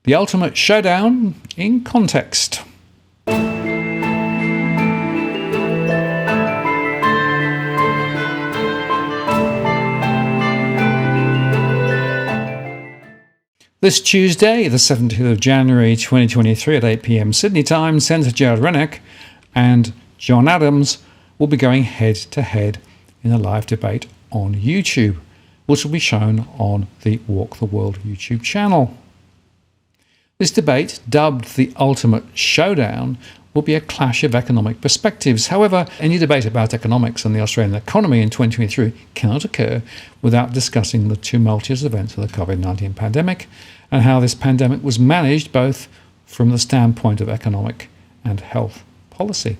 The ultimate showdown in context. This Tuesday, the 17th of January 2023 at 8 p.m. Sydney time, Senator Gerard Rennick and John Adams will be going head-to-head in a live debate on YouTube, which will be shown on the Walk the World YouTube channel. This debate, dubbed the ultimate showdown, will be a clash of economic perspectives. However, any debate about economics and the Australian economy in 2023 cannot occur without discussing the tumultuous events of the COVID-19 pandemic and how this pandemic was managed both from the standpoint of economic and health policy.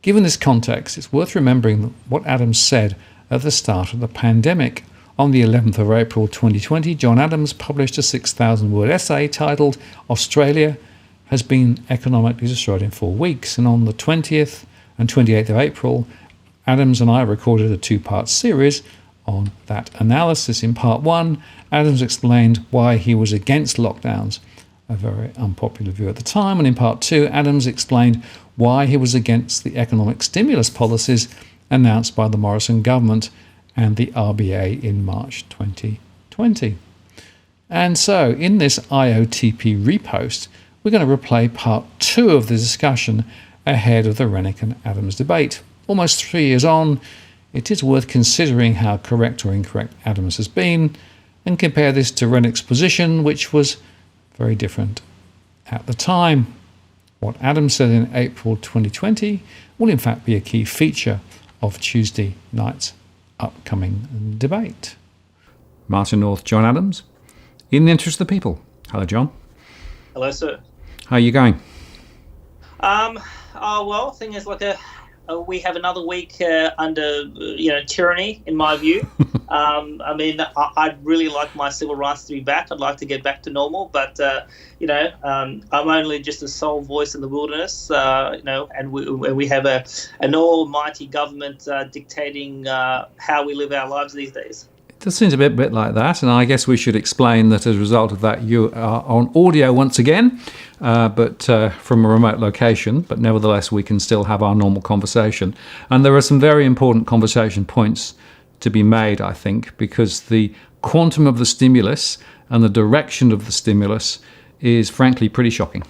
Given this context, it's worth remembering what Adams said at the start of the pandemic. On the 11th of April 2020, John Adams published a 6,000-word essay titled "Australia has been economically destroyed in 4 weeks." And on the 20th and 28th of April, Adams and I recorded a two-part series on that analysis. In part one, Adams explained why he was against lockdowns, a very unpopular view at the time. And in part two, Adams explained why he was against the economic stimulus policies announced by the Morrison government and the RBA in March 2020. And so, in this IOTP repost, we're going to replay part two of the discussion ahead of the Rennick and Adams debate. Almost 3 years on, it is worth considering how correct or incorrect Adams has been and compare this to Rennick's position, which was very different at the time. What Adams said in April 2020 will in fact be a key feature of Tuesday night's upcoming debate. Martin North, John Adams, in the interest of the people. Hello, John. Hello, sir. How are you going? Well, thing is, we have another week under tyranny, in my view. I'd really like my civil rights to be back. I'd like to get back to normal, but I'm only just a sole voice in the wilderness, and we have an almighty government dictating how we live our lives these days. It does seem a bit like that, and I guess we should explain that as a result of that you are on audio once again, but from a remote location, but nevertheless we can still have our normal conversation. And there are some very important conversation points to be made, I think, because the quantum of the stimulus and the direction of the stimulus is frankly pretty shocking.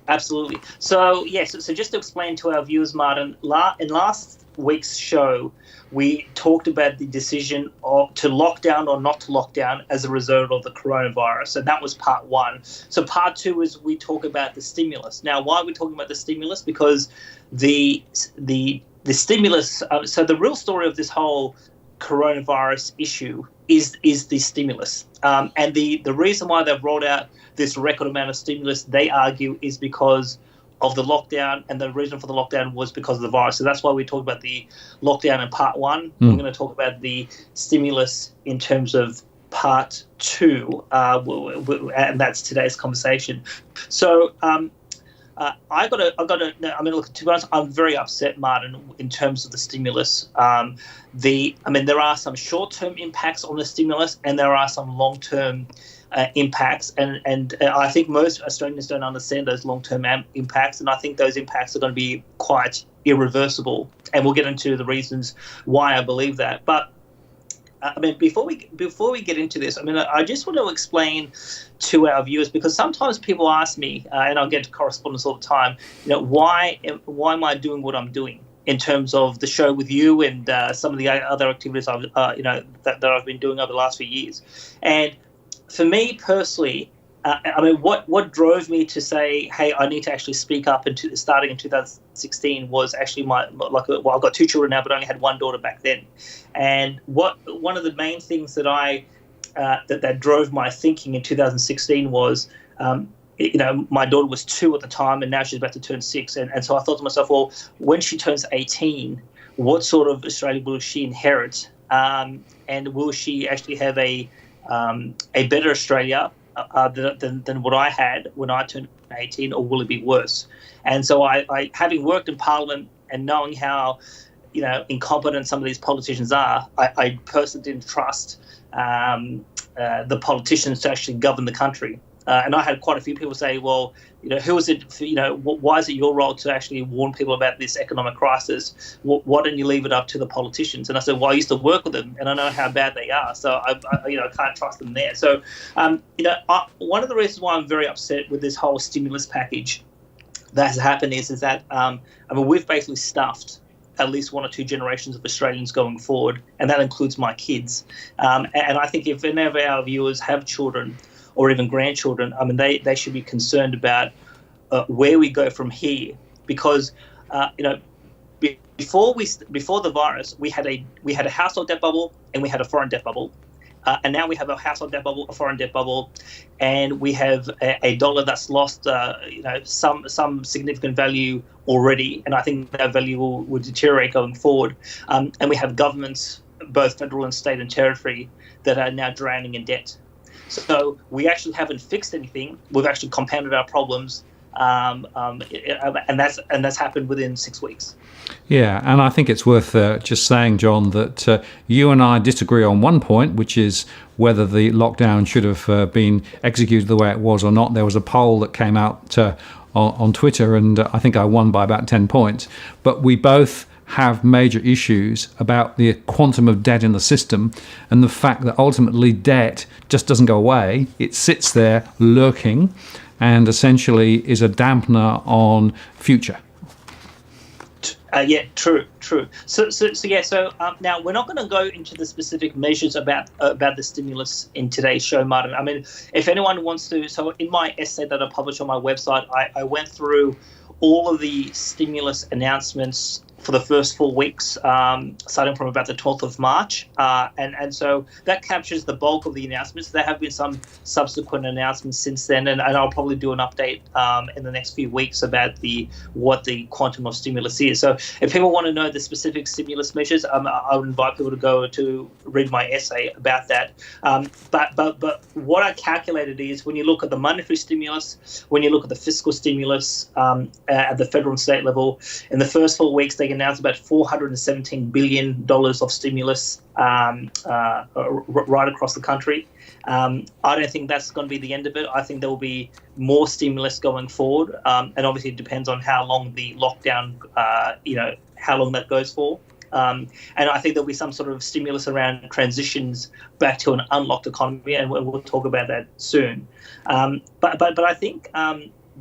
Absolutely. So, yes, so just to explain to our viewers, Martin, in last week's show, we talked about the decision to lock down or not to lock down as a result of the coronavirus, and that was part one. So part two is we talk about the stimulus. Now, why are we talking about the stimulus? Because the stimulus, so the real story of this whole coronavirus issue is the stimulus. And the reason why they've rolled out this record amount of stimulus, they argue, is because of the lockdown, and the reason for the lockdown was because of the virus. So that's why we talk about the lockdown in part one. We're going to talk about the stimulus in terms of part two, and that's today's conversation. So I got to. I mean, look. To be honest, I'm very upset, Martin, in terms of the stimulus. There are some short-term impacts on the stimulus, and there are some long-term impacts, and I think most Australians don't understand those long-term impacts, and I think those impacts are going to be quite irreversible. And we'll get into the reasons why I believe that. But before we get into this, I just want to explain to our viewers, because sometimes people ask me, and I get correspondence all the time, why am I doing what I'm doing in terms of the show with you and some of the other activities that I've been doing over the last few years. And for me personally, what drove me to say, hey, I need to actually speak up starting in 2016 was actually I've got two children now, but I only had one daughter back then. And one of the main things that that drove my thinking in 2016 was, my daughter was 2 at the time, and now she's about to turn 6. And so I thought to myself, well, when she turns 18, what sort of Australia will she inherit? And will she actually have a better Australia than what I had when I turned 18, or will it be worse? And so I having worked in Parliament and knowing how incompetent some of these politicians are, I personally didn't trust the politicians to actually govern the country. And I had quite a few people say, well, who is it? Why is it your role to actually warn people about this economic crisis? Why don't you leave it up to the politicians? And I said, well, I used to work with them, and I know how bad they are. So I can't trust them there. So, one of the reasons why I'm very upset with this whole stimulus package that has happened is that we've basically stuffed at least one or two generations of Australians going forward, and that includes my kids. And I think if any of our viewers have children or even grandchildren, they should be concerned about where we go from here, because before the virus, we had a household debt bubble and we had a foreign debt bubble, and now we have a household debt bubble, a foreign debt bubble, and we have a dollar that's lost some significant value already, and I think that value will deteriorate going forward. And we have governments, both federal and state and territory, that are now drowning in debt. So we actually haven't fixed anything. We've actually compounded our problems, and that's happened within 6 weeks. Yeah, and I think it's worth just saying, John, that you and I disagree on one point, which is whether the lockdown should have been executed the way it was or not. There was a poll that came out on Twitter, and I think I won by about 10 points. But we both have major issues about the quantum of debt in the system and the fact that ultimately debt just doesn't go away. It sits there lurking and essentially is a dampener on future. True. So now we're not going to go into the specific measures about the stimulus in today's show, Martin. If anyone wants to, so in my essay that I published on my website, I went through all of the stimulus announcements for the first 4 weeks, starting from about the 12th of March. And so that captures the bulk of the announcements. There have been some subsequent announcements since then, and I'll probably do an update in the next few weeks about what the quantum of stimulus is. So if people want to know the specific stimulus measures, I would invite people to go to read my essay about that. But what I calculated is when you look at the monetary stimulus, when you look at the fiscal stimulus at the federal and state level, in the first 4 weeks, they announced about $417 billion of stimulus right across the country. I don't think that's going to be the end of it. I think there will be more stimulus going forward, and obviously it depends on how long the lockdown, how long that goes for. And I think there'll be some sort of stimulus around transitions back to an unlocked economy, and we'll talk about that soon. But I think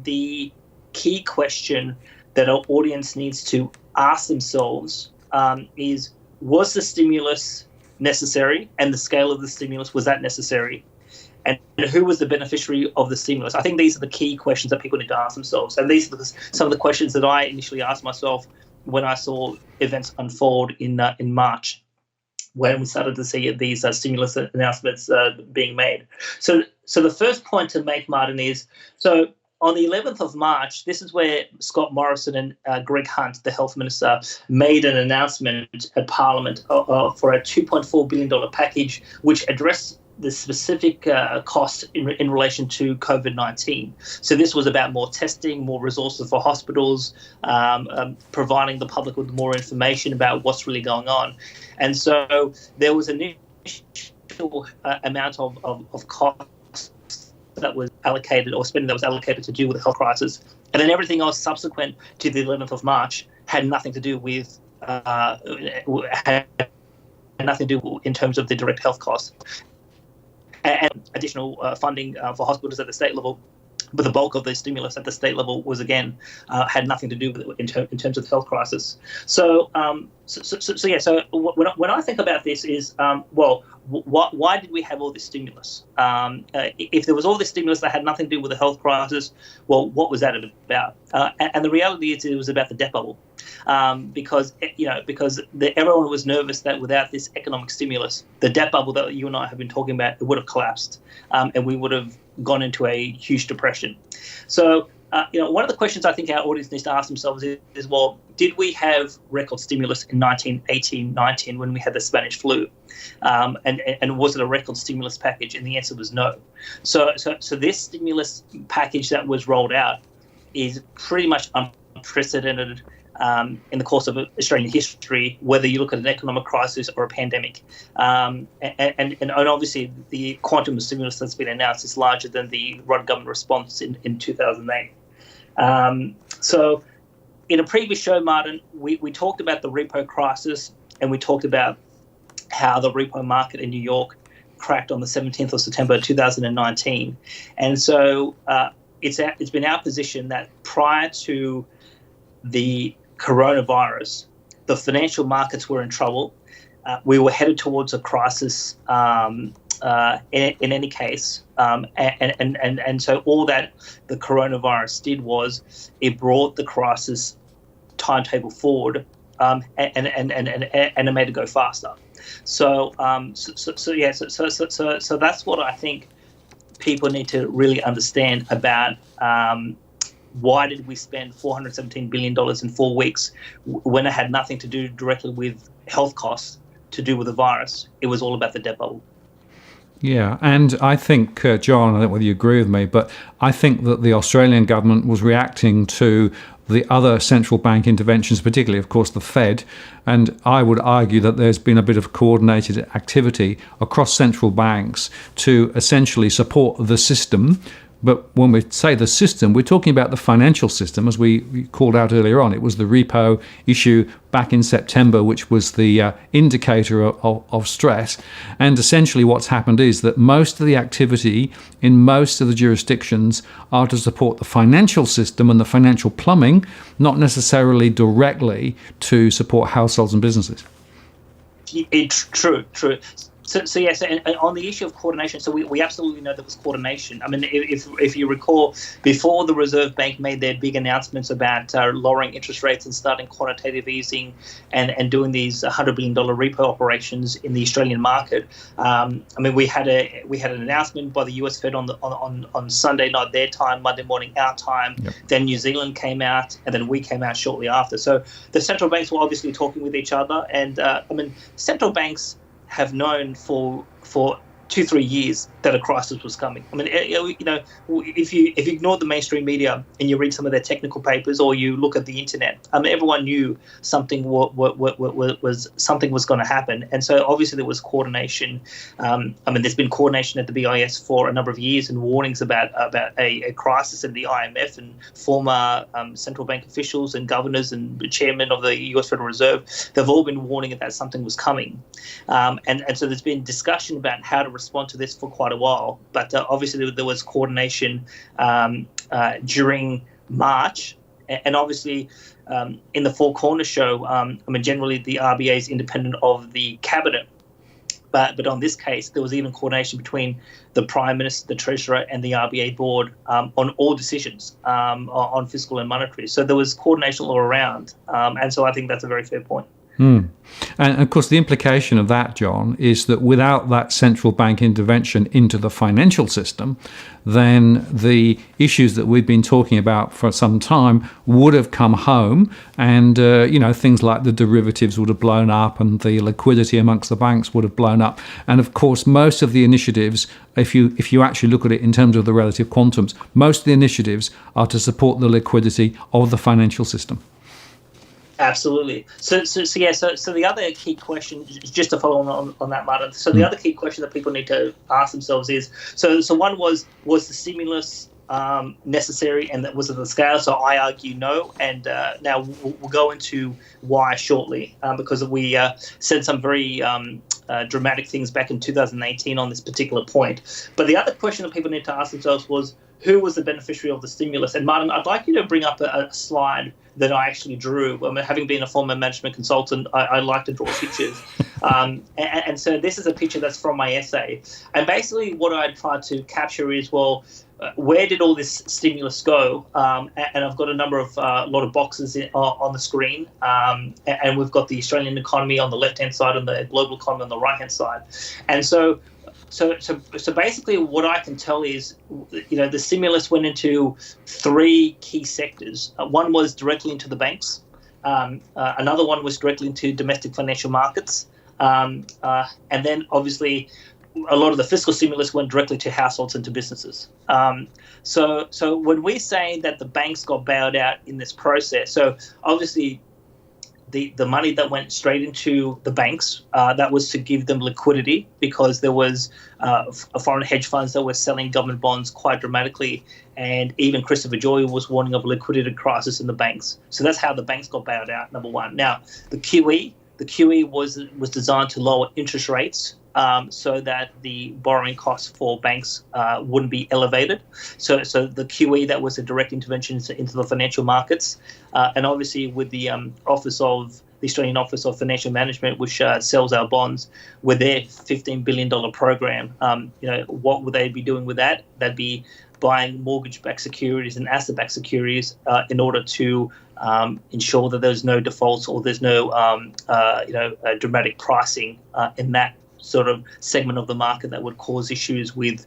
the key question that our audience needs to ask themselves is, was the stimulus necessary, and the scale of the stimulus, was that necessary? And who was the beneficiary of the stimulus? I think these are the key questions that people need to ask themselves. And these are some of the questions that I initially asked myself when I saw events unfold in March, when we started to see these stimulus announcements being made. So the first point to make, Martin, is on the 11th of March, this is where Scott Morrison and Greg Hunt, the health minister, made an announcement at Parliament for a $2.4 billion package, which addressed the specific cost in relation to COVID-19. So this was about more testing, more resources for hospitals, providing the public with more information about what's really going on. And so there was an initial amount of cost that was allocated, or spending that was allocated to deal with the health crisis, and then everything else subsequent to the 11th of March had nothing to do with in terms of the direct health costs and additional funding for hospitals at the state level. But the bulk of the stimulus at the state level was, again, had nothing to do with it in terms of the health crisis. So when I think about this is, why did we have all this stimulus? If there was all this stimulus that had nothing to do with the health crisis, well, what was that about? And the reality is it was about the debt bubble. Because everyone was nervous that without this economic stimulus, the debt bubble that you and I have been talking about, it would have collapsed, and we would have gone into a huge depression. So, one of the questions I think our audience needs to ask themselves is, well, did we have record stimulus in 1918-19 when we had the Spanish flu? And was it a record stimulus package? And the answer was no. So this stimulus package that was rolled out is pretty much unprecedented in the course of Australian history, whether you look at an economic crisis or a pandemic. And obviously, the quantum of stimulus that's been announced is larger than the Rudd government response in 2008. So in a previous show, Martin, we talked about the repo crisis, and we talked about how the repo market in New York cracked on the 17th of September 2019. And so it's been our position that prior to the coronavirus, the financial markets were in trouble. We were headed towards a crisis in any case. And so all that the coronavirus did was it brought the crisis timetable forward, and it made it go faster. So that's what I think people need to really understand about why did we spend $417 billion in 4 weeks when it had nothing to do directly with health costs to do with the virus. It was all about the debt bubble. Yeah, and I think, John, I don't know whether you agree with me, but I think that the Australian government was reacting to the other central bank interventions, particularly, of course, the Fed. And I would argue that there's been a bit of coordinated activity across central banks to essentially support the system. But when we say the system, we're talking about the financial system, as we called out earlier on. It was the repo issue back in September, which was the indicator of stress. And essentially what's happened is that most of the activity in most of the jurisdictions are to support the financial system and the financial plumbing, not necessarily directly to support households and businesses. True. So yes, and on the issue of coordination, so we absolutely know there was coordination. I mean, if you recall, before the Reserve Bank made their big announcements about lowering interest rates and starting quantitative easing and doing these $100 billion repo operations in the Australian market, I mean, we had an announcement by the US Fed on Sunday night their time, Monday morning our time. Yep. Then New Zealand came out, and then we came out shortly after. So the central banks were obviously talking with each other, and I mean, central banks have known for 2-3 years that a crisis was coming. I mean, you know, if you ignore the mainstream media and you read some of their technical papers or you look at the internet, I mean, everyone knew something was going to happen, and so obviously there was coordination. I mean, there's been coordination at the BIS for a number of years and warnings about a crisis in the IMF, and former central bank officials and governors and the chairman of the US Federal Reserve, they've all been warning that something was coming, and so there's been discussion about how to respond to this for quite a while, but obviously there was coordination during March, and obviously in the Four Corners show, I mean, generally the RBA is independent of the cabinet, but on this case there was even coordination between the Prime Minister, the Treasurer, and the RBA board on all decisions on fiscal and monetary. So there was coordination all around, and so I think that's a very fair point. And of course, the implication of that, John, is that without that central bank intervention into the financial system, then the issues that we've been talking about for some time would have come home, and things like the derivatives would have blown up, and the liquidity amongst the banks would have blown up. And of course, most of the initiatives, if you actually look at it in terms of the relative quantums, most of the initiatives are to support the liquidity of the financial system. Absolutely. So the other key question, just to follow on that, Martin. So the other key question that people need to ask themselves is, so one was the stimulus necessary, and was it the scale? So I argue no, and now we'll go into why shortly, because we said some very dramatic things back in 2018 on this particular point. But the other question that people need to ask themselves was, who was the beneficiary of the stimulus? And Martin, I'd like you to bring up a slide that I actually drew. I mean, having been a former management consultant, I like to draw pictures. And so this is a picture that's from my essay. And basically what I tried to capture is, well, where did all this stimulus go? And I've got a lot of boxes on the screen. And we've got the Australian economy on the left-hand side and the global economy on the right-hand side. And so basically what I can tell is, the stimulus went into 3 key sectors. One was directly into the banks. Another one was directly into domestic financial markets. And then obviously a lot of the fiscal stimulus went directly to households and to businesses. So when we say that the banks got bailed out in this process, so obviously the money that went straight into the banks, that was to give them liquidity, because there was foreign hedge funds that were selling government bonds quite dramatically, and even Christopher Joy was warning of a liquidity crisis in the banks. So that's how the banks got bailed out, number one. Now, the QE was designed to lower interest rates, so that the borrowing costs for banks wouldn't be elevated. So the QE, that was a direct intervention into the financial markets, and obviously with the Australian Office of Financial Management, which sells our bonds, with their $15 billion program, what would they be doing with that? They'd be buying mortgage-backed securities and asset-backed securities in order to ensure that there's no defaults, or there's no dramatic pricing in that sort of segment of the market that would cause issues with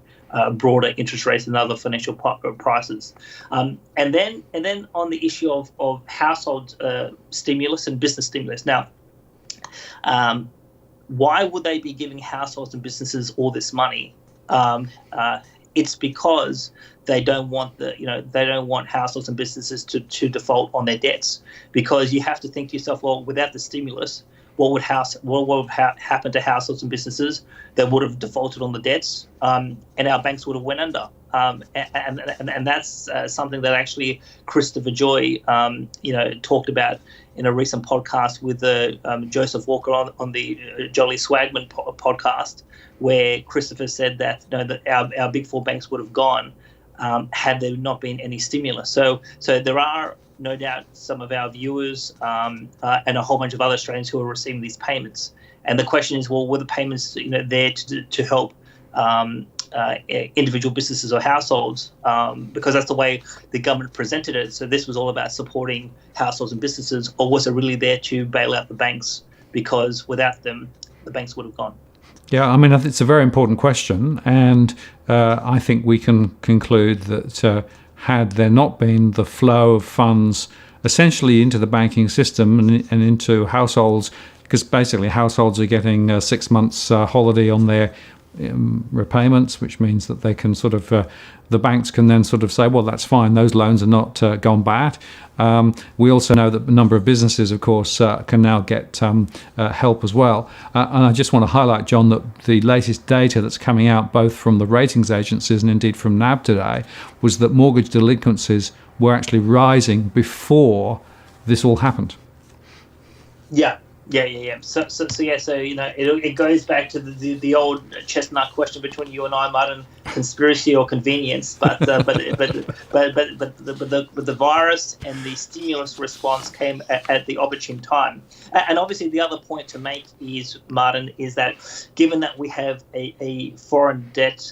broader interest rates and other financial prices. And then on the issue of household stimulus and business stimulus. Now, why would they be giving households and businesses all this money? It's because they don't want households and businesses to default on their debts, because you have to think to yourself, well, without the stimulus, what would happen to households and businesses that would have defaulted on the debts, and our banks would have went under. And that's something that actually Christopher Joy, talked about in a recent podcast with Joseph Walker on the Jolly Swagman podcast, where Christopher said that that our big four banks would have gone had there not been any stimulus. So there are no doubt some of our viewers and a whole bunch of other Australians who are receiving these payments. And the question is, well, were the payments there to help individual businesses or households? Because that's the way the government presented it. So this was all about supporting households and businesses, or was it really there to bail out the banks? Because without them, the banks would have gone. Yeah, I mean, it's a very important question, and I think we can conclude that had there not been the flow of funds essentially into the banking system and into households, because basically households are getting 6 months holiday on their repayments, which means that they can sort of the banks can then sort of say, well, that's fine, those loans are not gone bad. We also know that a number of businesses, of course, can now get help as well. And I just want to highlight, John, that the latest data that's coming out both from the ratings agencies and indeed from NAB today was that mortgage delinquencies were actually rising before this all happened. Yeah. So it goes back to the old chestnut question between you and I, Martin: conspiracy or convenience. But the virus and the stimulus response came at the opportune time. And obviously, the other point to make is, Martin, is that given that we have a foreign debt,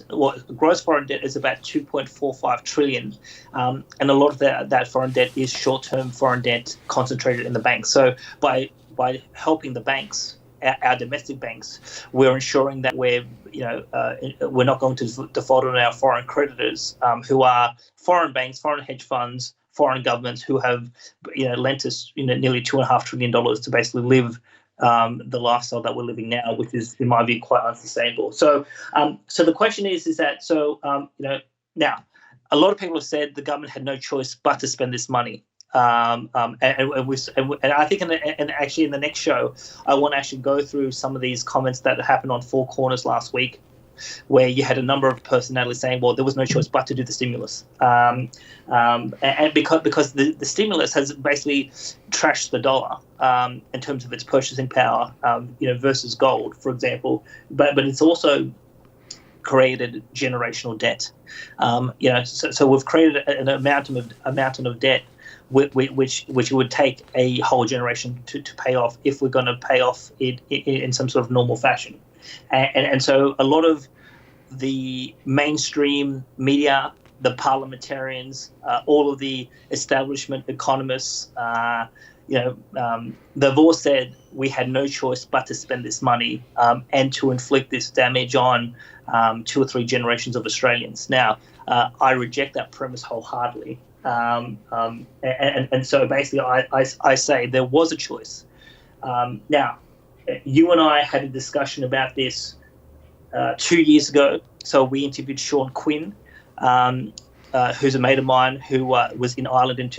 gross foreign debt is about 2.45 trillion, and a lot of that foreign debt is short-term foreign debt concentrated in the banks. So by helping the banks, our domestic banks, we're ensuring that we're not going to default on our foreign creditors, who are foreign banks, foreign hedge funds, foreign governments, who have lent us nearly $2.5 trillion to basically live the lifestyle that we're living now, which is, in my view, quite unsustainable. So the question is that now a lot of people have said the government had no choice but to spend this money. And I think actually in the next show, I want to actually go through some of these comments that happened on Four Corners last week, where you had a number of personalities saying, well, there was no choice but to do the stimulus. And because the stimulus has basically trashed the dollar in terms of its purchasing power, versus gold, for example. But it's also created generational debt. So we've created a mountain of debt, which would take a whole generation to pay off, if we're going to pay off it in some sort of normal fashion. And so a lot of the mainstream media, the parliamentarians, all of the establishment economists, they've all said we had no choice but to spend this money and to inflict this damage on 2 or 3 generations of Australians. Now, I reject that premise wholeheartedly. And so basically I say there was a choice. Now, you and I had a discussion about this 2 years ago. So we interviewed Sean Quinn, who's a mate of mine who was in Ireland in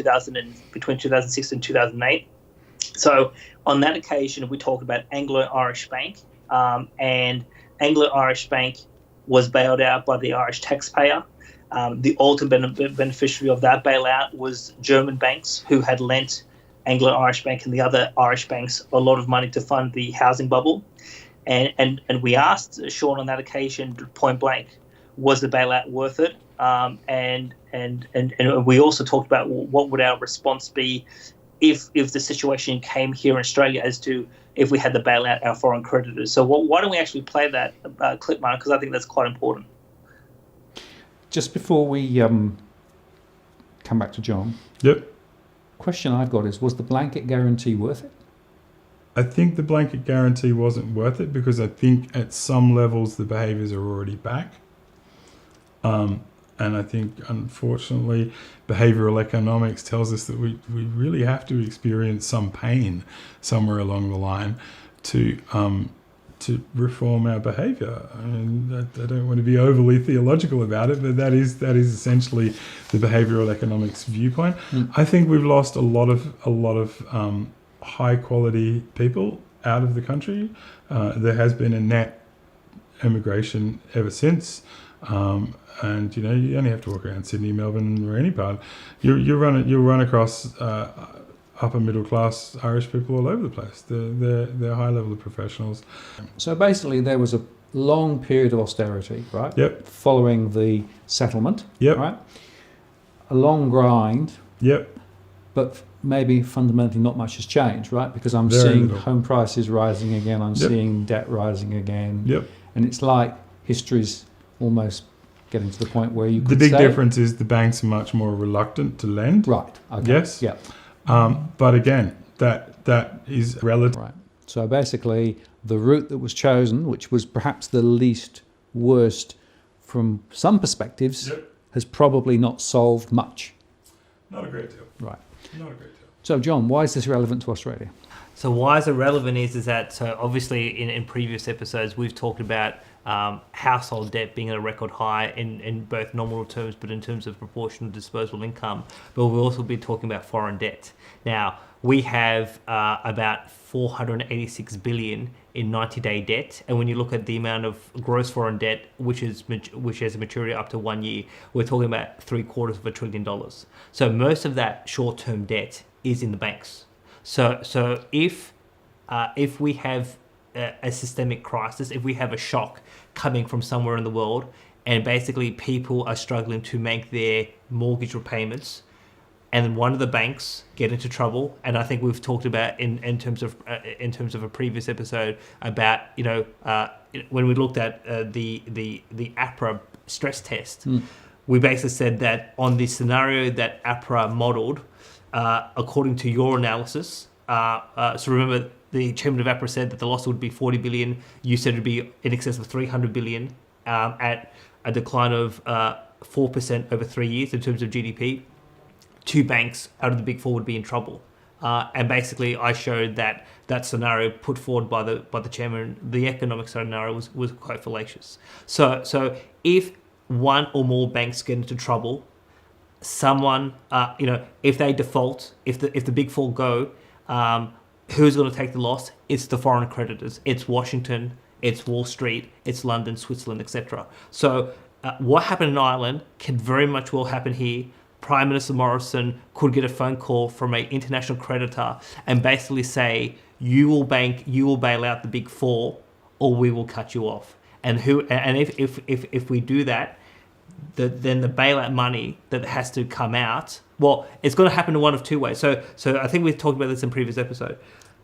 between 2006 and 2008. So on that occasion, we talked about Anglo-Irish Bank, and Anglo-Irish Bank was bailed out by the Irish taxpayer. The ultimate beneficiary of that bailout was German banks who had lent Anglo-Irish Bank and the other Irish banks a lot of money to fund the housing bubble. And we asked Sean on that occasion, point blank, was the bailout worth it? And we also talked about what would our response be if the situation came here in Australia as to if we had to bail out our foreign creditors. So why don't we actually play that clip, Mark, because I think that's quite important. Just before we come back to John. Yep. Question I've got is, was the blanket guarantee worth it? I think the blanket guarantee wasn't worth it because I think at some levels the behaviours are already back. And I think, unfortunately, behavioural economics tells us that we really have to experience some pain somewhere along the line to reform our behaviour. I mean, I don't want to be overly theological about it, but that is essentially the behavioural economics viewpoint. I think we've lost a lot of high quality people out of the country. There has been a net immigration ever since. And you only have to walk around Sydney, Melbourne, or any part. You'll run across upper middle class Irish people all over the place. They're high level of professionals. So basically, there was a long period of austerity, right? Yep. Following the settlement. Yep. Right. A long grind. Yep. But maybe fundamentally not much has changed, right? Because I'm Very seeing little. home prices rising again. I'm seeing debt rising again. Yep. And it's like history's almost getting to the point where you could The big say, difference is the banks are much more reluctant to lend. right? Okay. Yes. Yeah. But again, that is relative. Right. So basically, the route that was chosen, which was perhaps the least worst from some perspectives, has probably not solved much. Not a great deal. Right. Not a great deal. So, John, why is this relevant to Australia? So why is it relevant is that, so obviously in previous episodes we've talked about household debt being at a record high in both nominal terms, but in terms of proportional disposable income. But we've also been talking about foreign debt. Now, we have about 486 billion in 90-day debt, and when you look at the amount of gross foreign debt, which has a maturity up to 1 year, we're talking about $750 billion. So most of that short-term debt is in the banks. So if we have a systemic crisis, if we have a shock coming from somewhere in the world, and basically people are struggling to make their mortgage repayments, and then one of the banks get into trouble, and I think we've talked about in terms of a previous episode about when we looked at the APRA stress test, we basically said that on the scenario that APRA modelled, according to your analysis, so remember the chairman of APRA said that the loss would be 40 billion. You said it would be in excess of 300 billion at a decline of 4% over 3 years in terms of GDP. Two banks out of the big four would be in trouble. And basically, I showed that scenario put forward by the chairman, the economic scenario was quite fallacious. So if one or more banks get into trouble, someone, if they default, if the big four go, who's going to take the loss? It's the foreign creditors. It's Washington, it's Wall Street, it's London, Switzerland, etc. So what happened in Ireland can very much well happen here. Prime Minister Morrison could get a phone call from an international creditor and basically say, you will bail out the big four, or we will cut you off. And if we do that, then the bailout money that has to come out, well, it's going to happen in one of two ways. So I think we've talked about this in previous episode.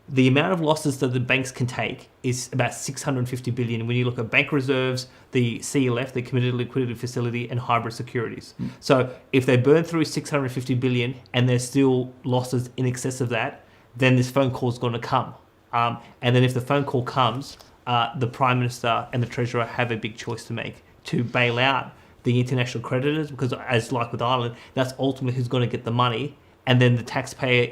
The amount of losses that the banks can take is about 650 billion when you look at bank reserves, the CLF, the Committed Liquidity Facility, and hybrid securities. So if they burn through 650 billion and there's still losses in excess of that, then this phone call is going to come. And then if the phone call comes, the Prime Minister and the Treasurer have a big choice to make to bail out the international creditors, because as like with Ireland, that's ultimately who's going to get the money. And then the taxpayer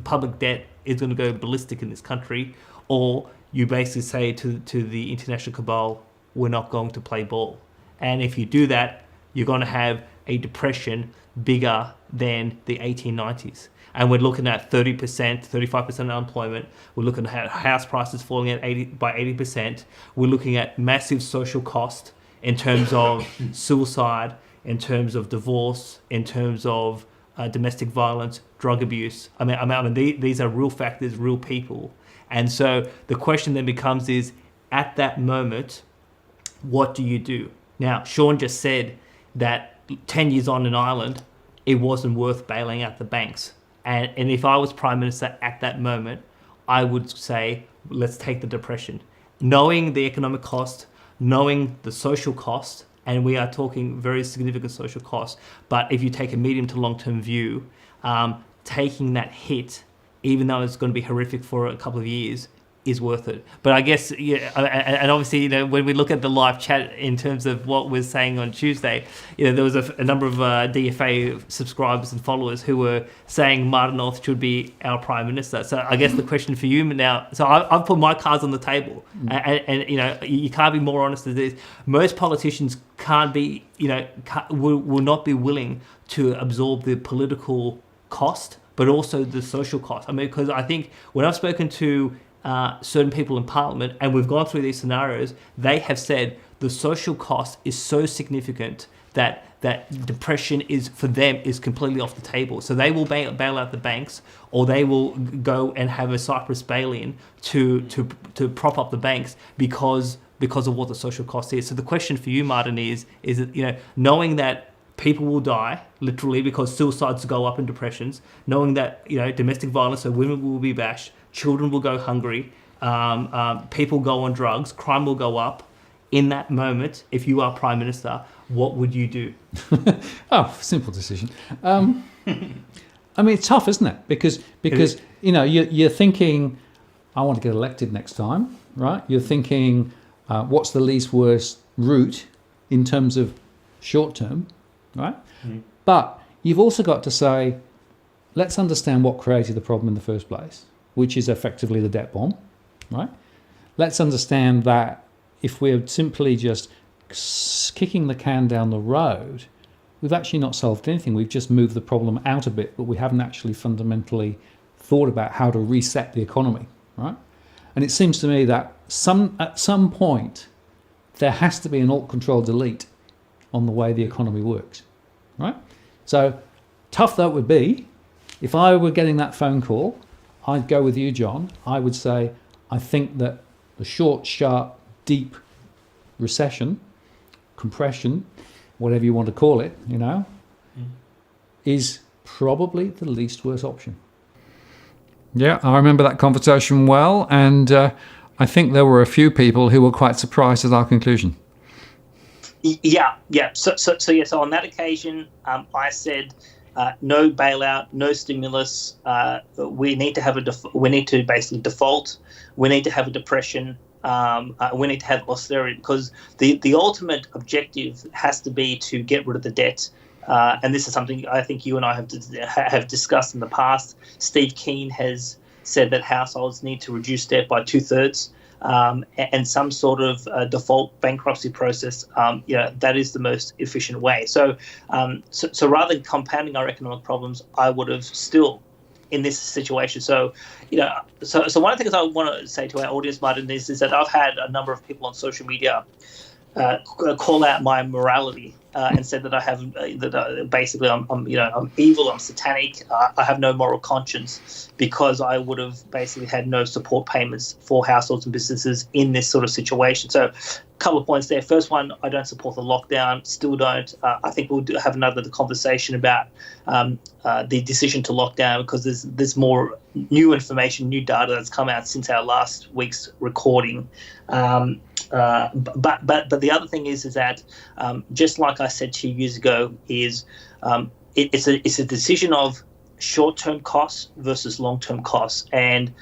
public debt is going to go ballistic in this country. Or you basically say to the international cabal, we're not going to play ball. And if you do that, you're going to have a depression bigger than the 1890s. And we're looking at 30%, 35% unemployment. We're looking at house prices falling at 80%. We're looking at massive social cost in terms of suicide, in terms of divorce, in terms of domestic violence, drug abuse. I mean, these are real factors, real people. And so the question then becomes is, at that moment, what do you do? Now, Sean just said that 10 years on in Ireland, it wasn't worth bailing out the banks. And if I was Prime Minister at that moment, I would say, let's take the depression. Knowing the economic cost, knowing the social cost, and we are talking very significant social costs, but if you take a medium to long-term view, taking that hit, even though it's going to be horrific for a couple of years, is worth it. But I guess, yeah, and obviously, you know, when we look at the live chat in terms of what we're saying on Tuesday, you know, there was a number of DFA subscribers and followers who were saying Martin North should be our Prime Minister. So I guess the question for you now, so I've put my cards on the table, and you know, you can't be more honest than this. Most politicians can't be, you know, will not be willing to absorb the political cost, but also the social cost. I mean, because I think when I've spoken to certain people in Parliament, and we've gone through these scenarios, they have said the social cost is so significant that depression is, for them, is completely off the table. So they will bail out the banks, or they will go and have a Cyprus bail-in to prop up the banks because of what the social cost is. So the question for you, Martin, is that, you know, knowing that people will die literally because suicides go up and depressions, knowing that, you know, domestic violence, so women will be bashed, children will go hungry, people go on drugs, crime will go up. In that moment, if you are Prime Minister, what would you do? Oh, simple decision. I mean, it's tough, isn't it? Because you know, you're thinking, I want to get elected next time, right? You're thinking, what's the least worst route in terms of short term, right? Mm. But you've also got to say, let's understand what created the problem in the first place, which is effectively the debt bomb, right? Let's understand that if we're simply just kicking the can down the road, we've actually not solved anything. We've just moved the problem out a bit, but we haven't actually fundamentally thought about how to reset the economy, right? And it seems to me that at some point, there has to be an Alt-Control-Delete on the way the economy works, right? So tough that would be. If I were getting that phone call, I'd go with you, John. I would say, I think that the short, sharp, deep recession, compression, whatever you want to call it, you know, is probably the least worst option. Yeah, I remember that conversation well, and I think there were a few people who were quite surprised at our conclusion. Yeah. So on that occasion, I said, no bailout, no stimulus. We need to we need to basically default. We need to have a depression. We need to have austerity, because the ultimate objective has to be to get rid of the debt. And this is something I think you and I have discussed in the past. Steve Keen has said that households need to reduce debt by 2/3. And some sort of default bankruptcy process, that is the most efficient way. So rather than compounding our economic problems, I would have still, in this situation. So one of the things I want to say to our audience, Martin, is that I've had a number of people on social media call out my morality and said that I have basically I'm evil, I'm satanic, I have no moral conscience because I would have basically had no support payments for households and businesses in this sort of situation. So a couple of points there. First one, I don't support the lockdown, still don't. I think we'll have another conversation about the decision to lock down, because there's more new information, new data that's come out since our last week's recording. But the other thing is that just like I said 2 years ago, is it's a decision of short-term costs versus long-term costs, and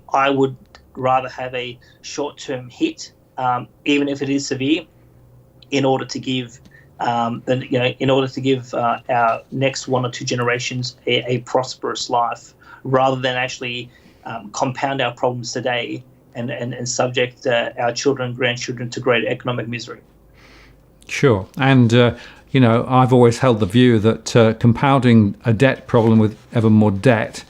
I would rather have a short-term hit, even if it is severe, in order to give our next one or two generations a prosperous life, rather than actually compound our problems today and subject our children and grandchildren to greater economic misery. Sure. And, I've always held the view that compounding a debt problem with ever more debt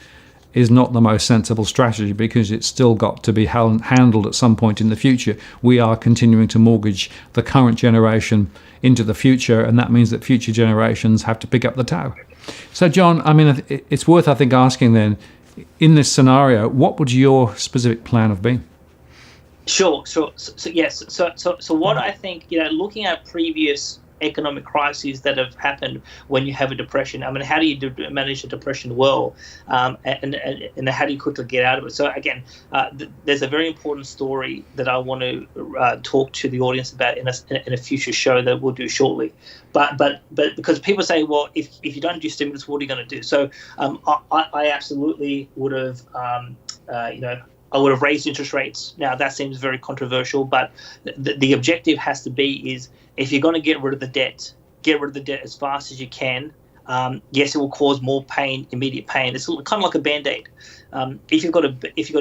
is not the most sensible strategy, because it's still got to be handled at some point in the future. We are continuing to mortgage the current generation into the future, and that means that future generations have to pick up the tab. So, John, I mean, it's worth, I think, asking then, in this scenario, what would your specific plan have been? Sure. So yes. So what I think, looking at previous economic crises that have happened when you have a depression. I mean, how do you manage a depression well, and how do you quickly get out of it? So again, there's a very important story that I want to talk to the audience about in a future show that we'll do shortly. But because people say, well, if you don't do stimulus, what are you going to do? So I absolutely would have, I would have raised interest rates. Now, that seems very controversial, but the objective has to be is, if you're going to get rid of the debt, get rid of the debt as fast as you can. Yes, it will cause more pain, immediate pain. It's kind of like a Band-Aid. If you've got a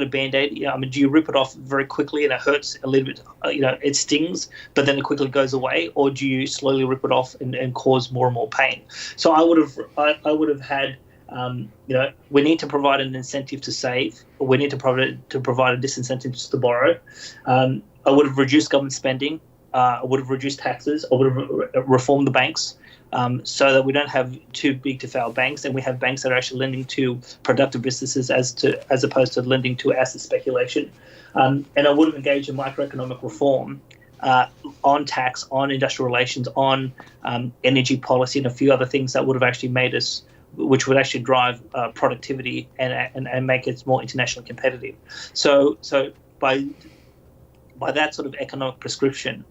Band-Aid, do you rip it off very quickly and it hurts a little bit? It stings, but then it quickly goes away, or do you slowly rip it off and cause more and more pain? So I would have had. We need to provide an incentive to save. We need to provide a disincentive to borrow. I would have reduced government spending. I would have reduced taxes. I would have reformed the banks so that we don't have too big to fail banks, and we have banks that are actually lending to productive businesses as opposed to lending to asset speculation. And I would have engaged in microeconomic reform on tax, on industrial relations, on energy policy, and a few other things that would have actually made us, which would actually drive productivity and make it more internationally competitive. So by that sort of economic prescription,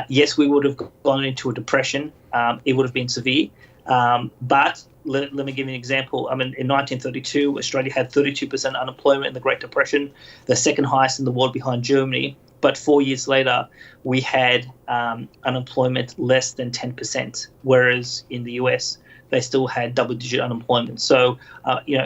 yes, we would have gone into a depression. It would have been severe. But let me give you an example. I mean, in 1932, Australia had 32% unemployment in the Great Depression, the second highest in the world behind Germany. But 4 years later, we had unemployment less than 10%, whereas in the US, they still had double-digit unemployment. So, there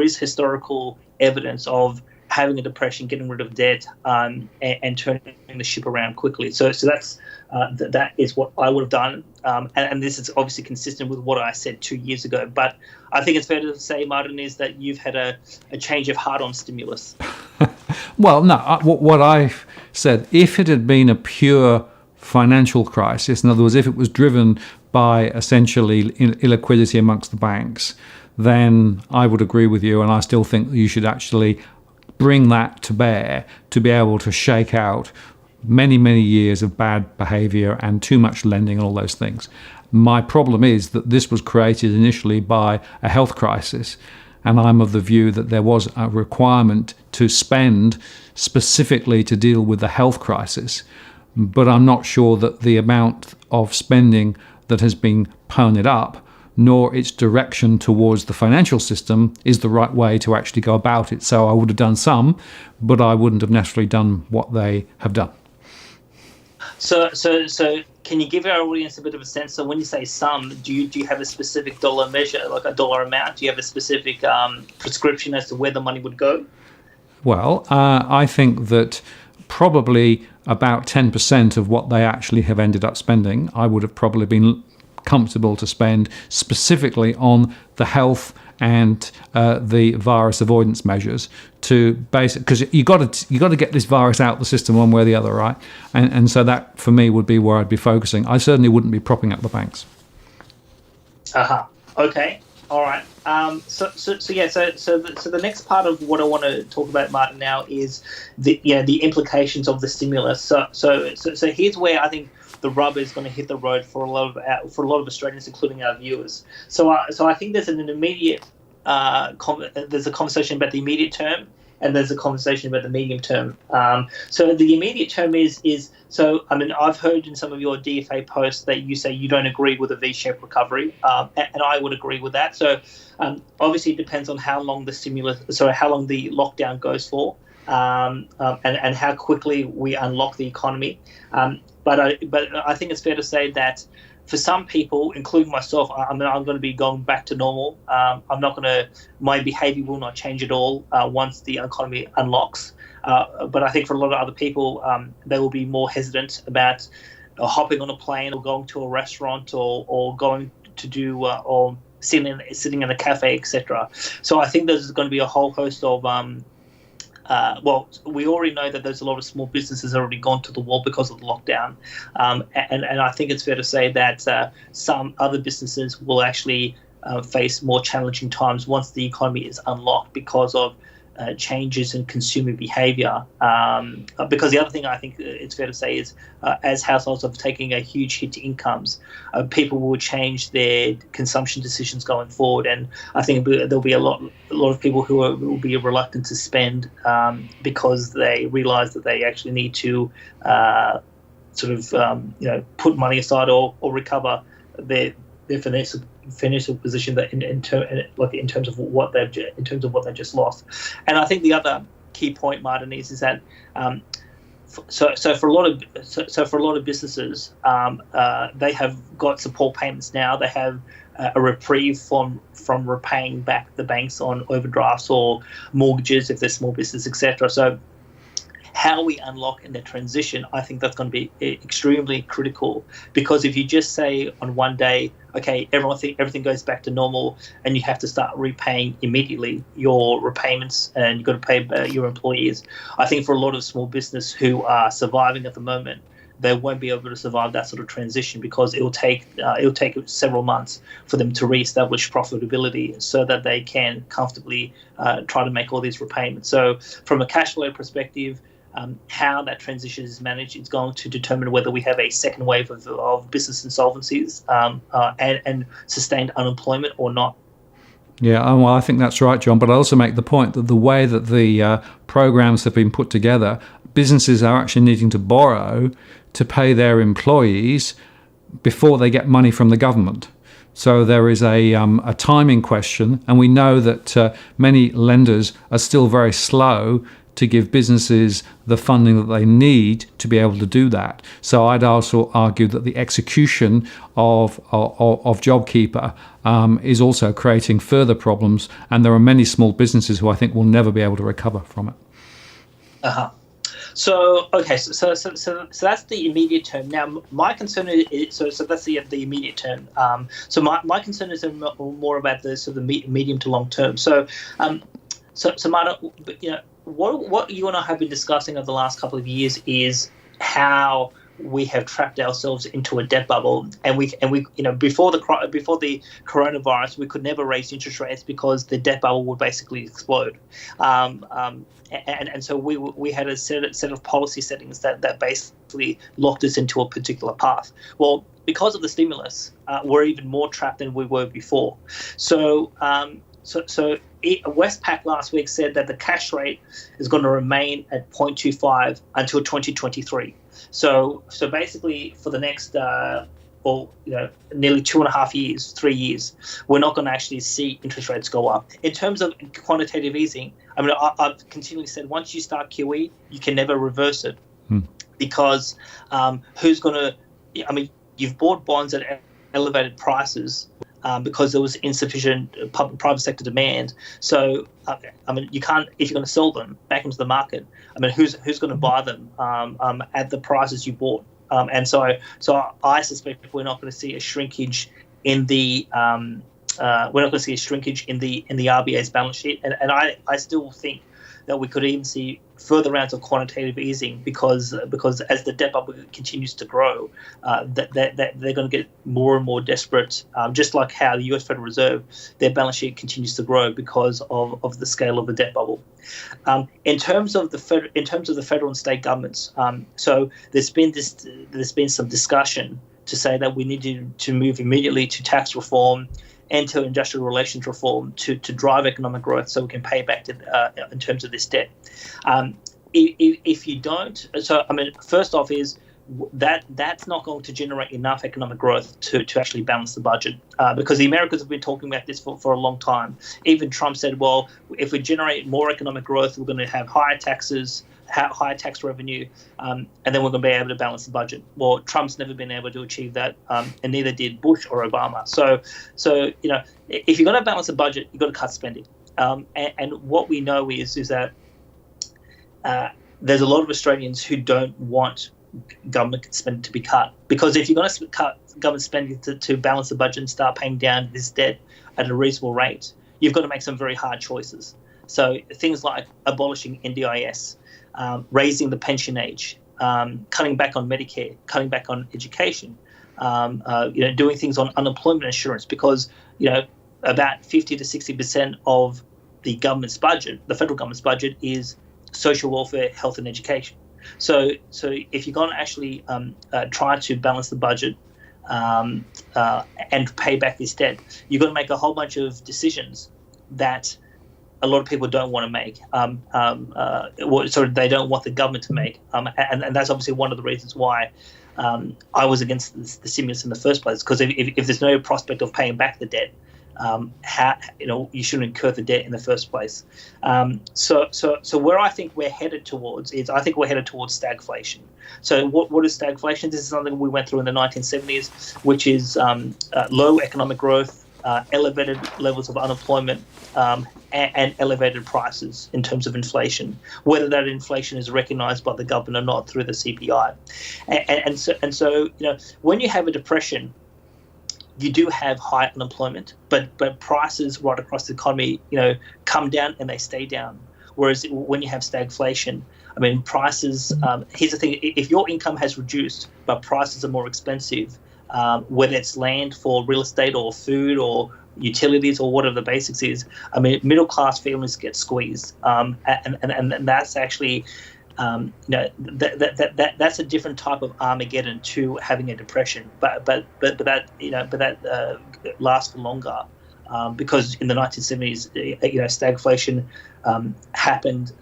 is historical evidence of having a depression, getting rid of debt, and turning the ship around quickly. So that is what I would have done, and this is obviously consistent with what I said 2 years ago. But I think it's fair to say, Martin, is that you've had a change of heart on stimulus. Well, no, what I said, if it had been a pure financial crisis, in other words, if it was driven by essentially illiquidity amongst the banks, then I would agree with you, and I still think that you should actually bring that to bear to be able to shake out many, many years of bad behaviour and too much lending and all those things. My problem is that this was created initially by a health crisis, and I'm of the view that there was a requirement to spend specifically to deal with the health crisis, but I'm not sure that the amount of spending that has been ponied up, nor its direction towards the financial system, is the right way to actually go about it. So I would have done some, but I wouldn't have necessarily done what they have done. So can you give our audience a bit of a sense? So when you say some, do you have a specific dollar measure, like a dollar amount? Do you have a specific prescription as to where the money would go? Well, I think that probably about 10% of what they actually have ended up spending, I would have probably been comfortable to spend specifically on the health and the virus avoidance measures to because you got to get this virus out of the system one way or the other, right? And so that for me would be where I'd be focusing. I certainly wouldn't be propping up the banks. Okay. All right. So the next part of what I want to talk about, Martin, now is the implications of the stimulus. So here's where I think the rubber is going to hit the road for a lot of Australians, including our viewers. So I think there's an immediate there's a conversation about the immediate term, and there's a conversation about the medium term. So the immediate term is I mean, I've heard in some of your DFA posts that you say you don't agree with a V-shaped recovery, and I would agree with that. So obviously it depends on how long the lockdown goes for, and how quickly we unlock the economy. But I think it's fair to say that for some people, including myself, I'm going to be going back to normal. My behaviour will not change at all once the economy unlocks. But I think for a lot of other people, they will be more hesitant about hopping on a plane or going to a restaurant or going to do or sitting in a cafe, etc. So I think there's going to be a whole host of well, we already know that there's a lot of small businesses already gone to the wall because of the lockdown, and I think it's fair to say that some other businesses will actually face more challenging times once the economy is unlocked because of changes in consumer behaviour. Because the other thing I think it's fair to say is as households are taking a huge hit to incomes, people will change their consumption decisions going forward, and I think there'll be a lot of people who will be reluctant to spend because they realise that they actually need to put money aside or recover their financial position that in terms of what they've just lost. And I think the other key point, Martin, is that for a lot of businesses, they have got support payments now. They have a reprieve from repaying back the banks on overdrafts or mortgages if they're small business, etc. So how we unlock in the transition, I think that's going to be extremely critical, because if you just say on one day, okay, everything goes back to normal, and you have to start repaying immediately your repayments, and you've got to pay your employees, I think for a lot of small business who are surviving at the moment, they won't be able to survive that sort of transition, because it'll take several months for them to reestablish profitability so that they can comfortably try to make all these repayments. So from a cash flow perspective, how that transition is managed is going to determine whether we have a second wave of business insolvencies and sustained unemployment or not. Yeah, well, I think that's right, John. But I also make the point that the way that the programs have been put together, businesses are actually needing to borrow to pay their employees before they get money from the government. So there is a timing question, and we know that many lenders are still very slow to give businesses the funding that they need to be able to do that. So I'd also argue that the execution of JobKeeper is also creating further problems, and there are many small businesses who I think will never be able to recover from it. So that's the immediate term. Now, my concern is so that's the immediate term. So my concern is more about the sort of medium to long term. So Marta, what you and I have been discussing over the last couple of years is how we have trapped ourselves into a debt bubble, and we before the coronavirus, we could never raise interest rates because the debt bubble would basically explode. And so we had a set of policy settings that basically locked us into a particular path. Well, because of the stimulus, we're even more trapped than we were before. So Westpac last week said that the cash rate is going to remain at 0.25 until 2023. So basically for the next nearly 2.5 years, 3 years, we're not going to actually see interest rates go up. In terms of quantitative easing, I mean, I've continually said once you start QE, you can never reverse it, because who's going to? I mean, you've bought bonds at elevated prices because there was insufficient private sector demand. So, I mean, you can't, if you're going to sell them back into the market, I mean, who's going to buy them at the prices you bought? And so I suspect we're not going to see a shrinkage in the RBA's balance sheet, and I still think that we could even see further rounds of quantitative easing because as the debt bubble continues to grow, that they're going to get more and more desperate. Just like how the U.S. Federal Reserve, their balance sheet continues to grow because of the scale of the debt bubble. In terms of the federal and state governments, so there's been some discussion to say that we need to move immediately to tax reform and to industrial relations reform to drive economic growth so we can pay back in terms of this debt. If you don't, so I mean, first off is that's not going to generate enough economic growth to actually balance the budget, because the Americans have been talking about this for a long time. Even Trump said, well, if we generate more economic growth, we're going to have higher taxes, higher tax revenue, and then we're going to be able to balance the budget. Well, Trump's never been able to achieve that, and neither did Bush or Obama. So if you're going to balance the budget, you've got to cut spending. And what we know is that there's a lot of Australians who don't want government spending to be cut. Because if you're going to cut government spending to balance the budget and start paying down this debt at a reasonable rate, you've got to make some very hard choices. So things like abolishing NDIS, raising the pension age, cutting back on Medicare, cutting back on education, doing things on unemployment insurance, because about 50 to 60% of the government's budget, the federal government's budget, is social welfare, health, and education. So if you're going to actually try to balance the budget and pay back this debt, you've got to make a whole bunch of decisions that a lot of people don't want to make. They don't want the government to make, and that's obviously one of the reasons why I was against the stimulus in the first place. Because if there's no prospect of paying back the debt, you shouldn't incur the debt in the first place. So where I think we're headed towards is, I think we're headed towards stagflation. So what is stagflation? This is something we went through in the 1970s, which is low economic growth, elevated levels of unemployment, and elevated prices in terms of inflation, whether that inflation is recognized by the government or not through the CPI. And so when you have a depression, you do have high unemployment, but prices right across the economy, come down and they stay down. Whereas when you have stagflation, I mean, prices, here's the thing, if your income has reduced, but prices are more expensive, whether it's land for real estate or food or utilities or whatever the basics is, I mean, middle-class families get squeezed. And that's actually, that's a different type of Armageddon to having a depression, but that lasts for longer, because in the 1970s, stagflation happened.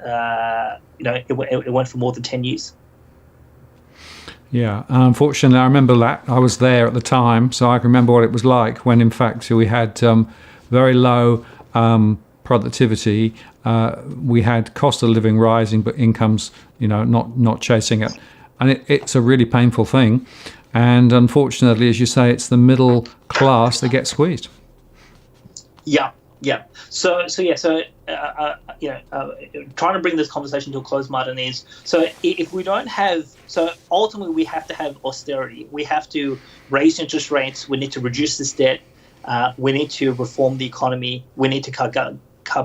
It went for more than 10 years. Yeah, unfortunately, I remember that. I was there at the time, so I can remember what it was like when, in fact, we had very low productivity. We had cost of living rising, but incomes, not chasing it. And it's a really painful thing. And unfortunately, as you say, it's the middle class that gets squeezed. Yeah. So trying to bring this conversation to a close, Martin, is, so if we don't have, so ultimately we have to have austerity. We have to raise interest rates. We need to reduce this debt. We need to reform the economy. We need to cut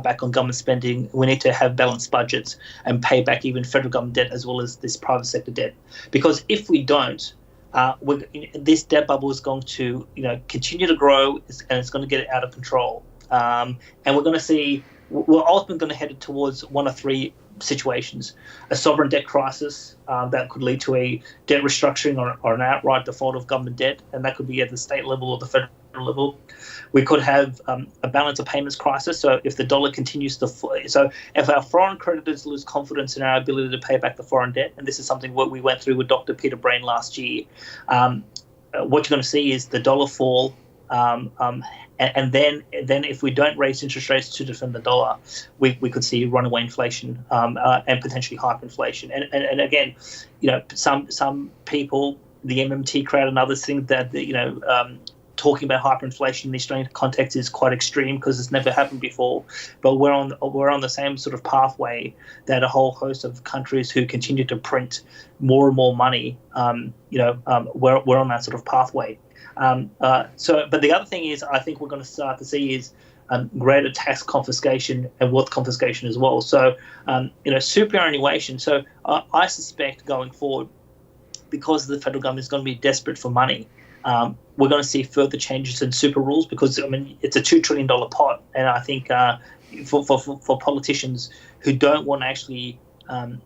back on government spending. We need to have balanced budgets and pay back even federal government debt as well as this private sector debt. Because if we don't, this debt bubble is going to continue to grow, and it's going to get out of control. And we're going to see, we're ultimately going to head towards one of three situations: a sovereign debt crisis that could lead to a debt restructuring or an outright default of government debt, and that could be at the state level or the federal level. We could have a balance of payments crisis. So if the dollar continues to so if our foreign creditors lose confidence in our ability to pay back the foreign debt, and this is something what we went through with Dr. Peter Brain last year, what you're going to see is the dollar fall. And then if we don't raise interest rates to defend the dollar, we could see runaway inflation and potentially hyperinflation. And again, some people, the MMT crowd and others, think that talking about hyperinflation in the Australian context is quite extreme because it's never happened before. But we're on the same sort of pathway that a whole host of countries who continue to print more and more money. We're on that sort of pathway. But the other thing is, I think we're going to start to see is greater tax confiscation and wealth confiscation as well. So, superannuation. So I suspect going forward, because the federal government is going to be desperate for money, we're going to see further changes in super rules, because it's a $2 trillion pot, and I think for politicians who don't want to actually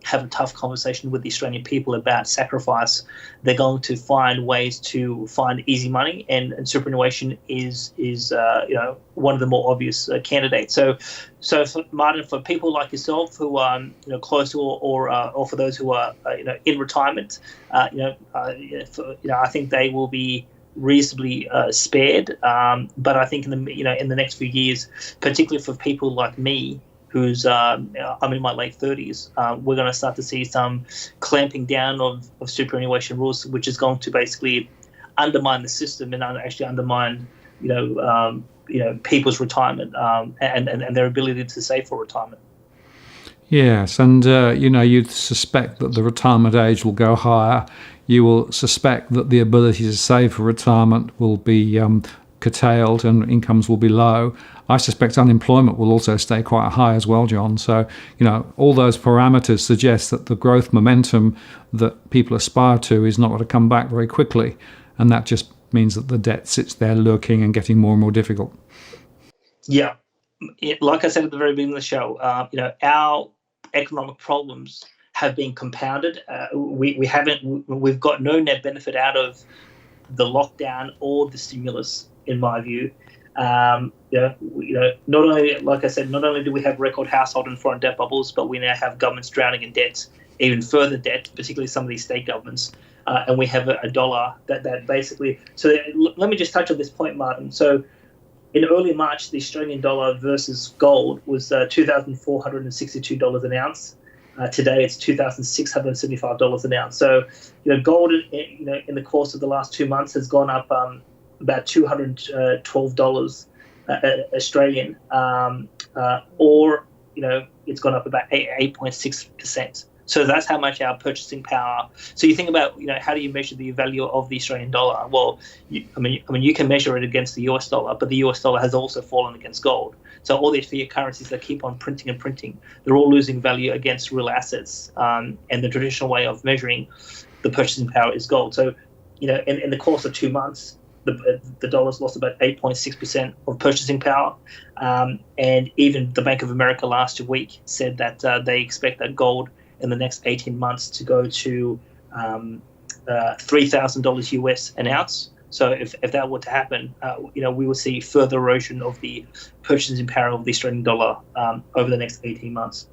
have a tough conversation with the Australian people about sacrifice, they're going to find ways to find easy money, and superannuation is one of the more obvious candidates. So for Martin, for people like yourself who are close to or for those who are in retirement, I think they will be reasonably spared. But I think in the next few years, particularly for people like me, who's I'm in my late 30s, we're going to start to see some clamping down of superannuation rules, which is going to basically undermine the system and actually undermine people's retirement and their ability to save for retirement. Yes, and you'd suspect that the retirement age will go higher. You will suspect that the ability to save for retirement will be curtailed and incomes will be low. I suspect unemployment will also stay quite high as well, John. So, all those parameters suggest that the growth momentum that people aspire to is not going to come back very quickly. And that just means that the debt sits there lurking and getting more and more difficult. Yeah. Like I said at the very beginning of the show, our economic problems have been compounded. We've got no net benefit out of the lockdown or the stimulus, in my view. Not only, like I said, not only do we have record household and foreign debt bubbles, but we now have governments drowning in debt, even further debt, particularly some of these state governments. And we have a dollar that basically. So let me just touch on this point, Martin. So in early March, the Australian dollar versus gold was $2,462 an ounce. Today it's $2,675 an ounce. So, gold, in the course of the last 2 months has gone up about $212 Australian, or it's gone up about 8.6%. So that's how much our purchasing power. So you think about how do you measure the value of the Australian dollar? Well, you can measure it against the US dollar, but the US dollar has also fallen against gold. So all these fiat currencies that keep on printing and printing, they're all losing value against real assets. And the traditional way of measuring the purchasing power is gold. So in the course of 2 months, the dollar's lost about 8.6% of purchasing power. And even the Bank of America last week said that they expect that gold in the next 18 months to go to $3,000 US an ounce. So if that were to happen, we will see further erosion of the purchasing power of the Australian dollar over the next 18 months.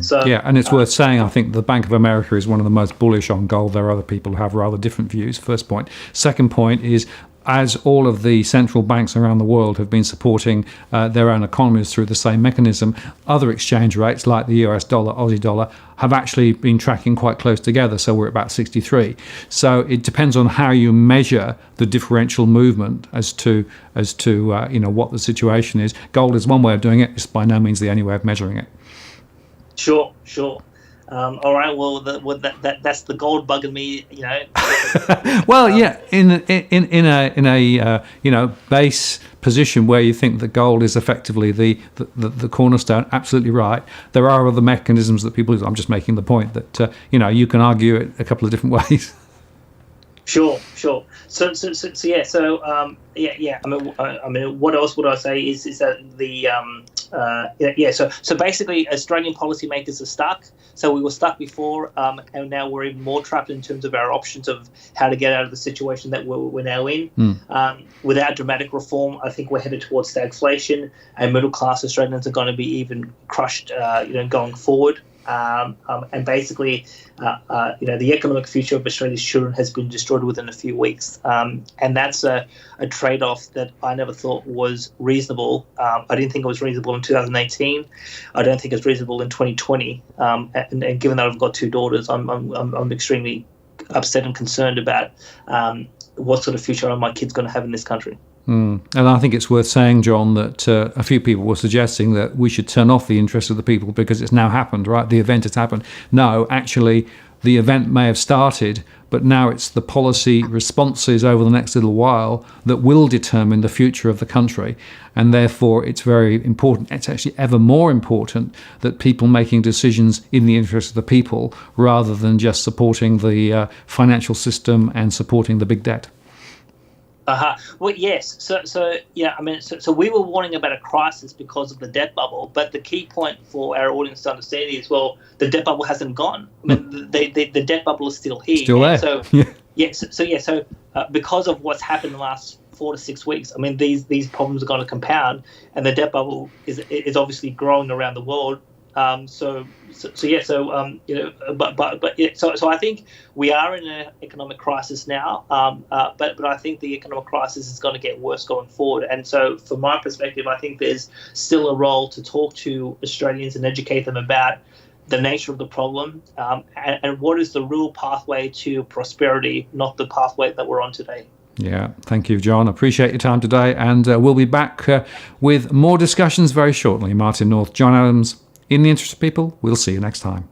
So, yeah, and it's worth saying, I think the Bank of America is one of the most bullish on gold. There are other people who have rather different views, first point. Second point is, as all of the central banks around the world have been supporting their own economies through the same mechanism, other exchange rates like the US dollar, Aussie dollar, have actually been tracking quite close together. So we're at about 63. So it depends on how you measure the differential movement as to what the situation is. Gold is one way of doing it. It's by no means the only way of measuring it. Sure. All right. Well, that's the gold bug in me. Well, yeah. In a base position where you think that gold is effectively the cornerstone, absolutely right. There are other mechanisms that people use. I'm just making the point that you can argue it a couple of different ways. Sure. So yeah. I mean, what else would I say is that So basically, Australian policymakers are stuck. So we were stuck before, and now we're even more trapped in terms of our options of how to get out of the situation that we're now in. Without dramatic reform, I think we're headed towards stagflation, and middle class Australians are going to be even crushed, going forward. And basically, the economic future of Australia's children has been destroyed within a few weeks. And that's a trade-off that I never thought was reasonable. I didn't think it was reasonable in 2018. I don't think it's reasonable in 2020. And given that I've got two daughters, I'm extremely upset and concerned about what sort of future are my kids going to have in this country. And I think it's worth saying, John, that a few people were suggesting that we should turn off the interest of the people because it's now happened, right? The event has happened. No, actually, the event may have started, but now it's the policy responses over the next little while that will determine the future of the country. And therefore, it's very important. It's actually ever more important that people making decisions in the interest of the people rather than just supporting the financial system and supporting the big debt. Well, yes. So we were warning about a crisis because of the debt bubble, but the key point for our audience to understand is, well, the debt bubble hasn't gone. I mean, the debt bubble is still here. Still there. So because of what's happened in the last 4 to 6 weeks, I mean, these problems are going to compound, and the debt bubble is obviously growing around the world. So I think we are in an economic crisis now, but I think the economic crisis is going to get worse going forward. And so from my perspective, I think there's still a role to talk to Australians and educate them about the nature of the problem and what is the real pathway to prosperity, not the pathway that we're on today. Yeah, thank you, John. Appreciate your time today, and we'll be back with more discussions very shortly. Martin North, John Adams, In the interest of people, we'll see you next time.